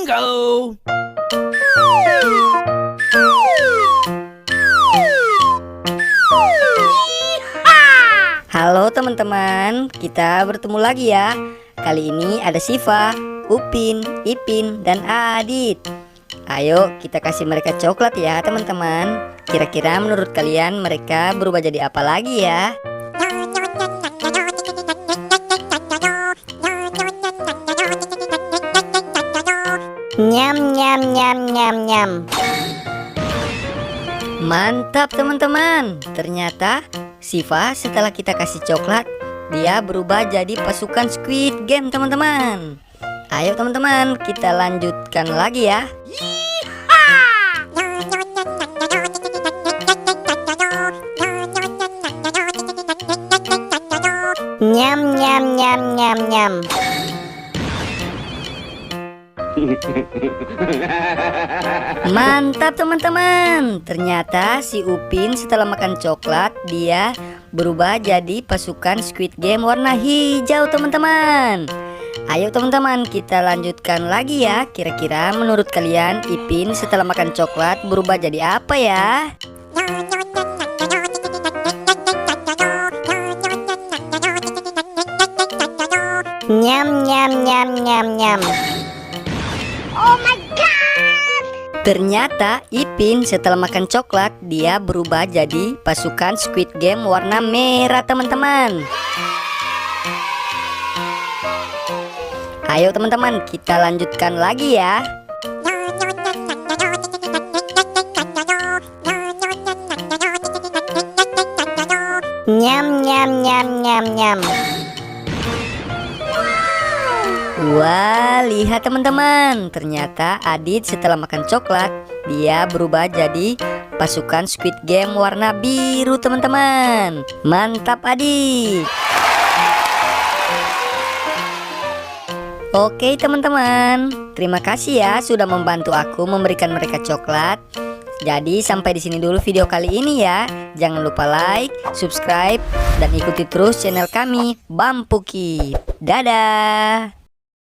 Bingo! Halo teman-teman, kita bertemu lagi ya. Kali ini ada Siva, Upin, Ipin, dan Adit. Ayo kita kasih mereka coklat ya teman-teman. Kira-kira menurut kalian mereka berubah jadi apa lagi ya? Nyam nyam nyam nyam nyam. Mantap teman-teman. Ternyata Siva setelah kita kasih coklat, dia berubah jadi pasukan Squid Game teman-teman. Ayo teman-teman, kita lanjutkan lagi ya. Nyam nyam nyam nyam nyam. Mantap teman-teman. Ternyata si Upin setelah makan coklat, dia berubah jadi pasukan Squid Game warna hijau teman-teman. Ayo teman-teman, kita lanjutkan lagi ya. Kira-kira menurut kalian Ipin setelah makan coklat berubah jadi apa ya? Nyam nyam nyam nyam nyam. Oh my god! Ternyata Ipin setelah makan coklat, dia berubah jadi pasukan Squid Game warna merah teman-teman. Ayo teman-teman, kita lanjutkan lagi ya. Nyam nyam nyam nyam nyam. Wah, lihat teman-teman. Ternyata Adit setelah makan coklat, dia berubah jadi pasukan Squid Game warna biru teman-teman. Mantap Adit. Oke teman-teman, terima kasih ya sudah membantu aku memberikan mereka coklat. Jadi sampai di sini dulu video kali ini ya. Jangan lupa like, subscribe, dan ikuti terus channel kami Bampuki. Dadah.